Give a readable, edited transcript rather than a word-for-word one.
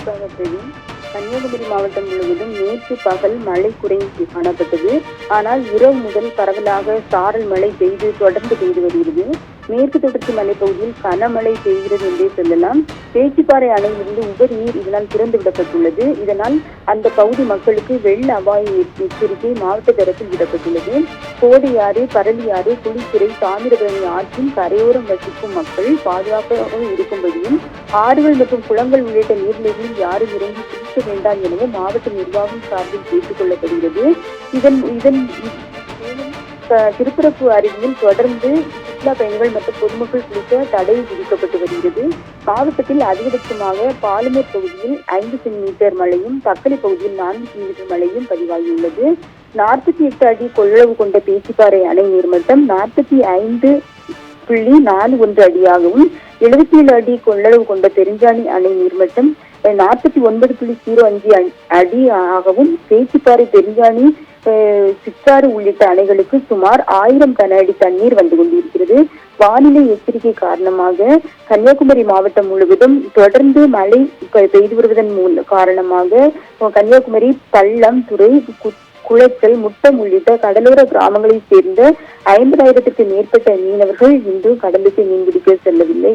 கண்டிப்பாக பிரவீன். கன்னியாகுமரி மாவட்டம் முழுவதும் நேற்று பகல் மழை குறைந்து காணப்பட்டது. ஆனால் இரவு முதல் பரவலாக சாரல் மழை தொடர்ந்து பெய்து வருகிறது. மேற்கு தொடர்ச்சி மலைப்பகுதியில் கனமழை பெய்கிறது என்றே சொல்லலாம். பேச்சிப்பாறை அணையிலிருந்து உபரி நீர் இதனால் திறந்து விடப்பட்டுள்ளது. இதனால் அந்த பகுதி மக்களுக்கு வெள்ள அபாய எச்சரிக்கை மாவட்ட தரப்பில் விடப்பட்டுள்ளது. கோடையாறு, பரளியாறு, குளித்துறை, தாமிரபரணி ஆற்றின் கரையோரம் வசிக்கும் மக்கள் பாதுகாப்பாக இருக்கும்படியும் ஆறுகள் மற்றும் குளங்கள் உள்ளிட்ட நீர்நிலைகளில் யாரும் இறங்கி குளிக்க வேண்டாம் எனவும் மாவட்ட நிர்வாகம் சார்பில் கேட்டுக் கொள்ளப்படுகிறது. திருப்பரப்பு அருவியில் தொடர்ந்து சுற்றுலா பயணிகள் மற்றும் பொதுமக்கள் குளிக்க தடை விதிக்கப்பட்டு வருகிறது. மாவட்டத்தில் அதிகபட்சமாக பாலுமேர் பகுதியில் 5 சென்டிமீட்டர் மழையும், தக்கலை பகுதியில் 4 சென்டிமீட்டர் மழையும் பதிவாகியுள்ளது. 48 அடி கொள்ளளவு கொண்ட பேச்சிப்பாறை அணை நீர்மட்டம் 45.41 அடியாகவும், 77 அடி கொள்ளளவு கொண்ட பெருஞ்சாணி அணை நீர்மட்டம் 49.05 அடி ஆகவும், பேச்சிப்பாறை, பெருஞ்சாணி, சிற்றாறு உள்ளிட்ட அணைகளுக்கு சுமார் 1000 கன அடி தண்ணீர் வந்து கொண்டிருக்கிறது. வானிலை எச்சரிக்கை காரணமாக கன்னியாகுமரி மாவட்டம் முழுவதும் தொடர்ந்து மழை பெய்து வருவதன் காரணமாக கன்னியாகுமரி, பள்ளம், துறை, குளச்சல், முட்டம் உள்ளிட்ட கடலோர கிராமங்களைச் சேர்ந்த 50,000க்கும் மேற்பட்ட மீனவர்கள் இன்று கடலுக்கு மீன்பிடிக்க செல்லவில்லை.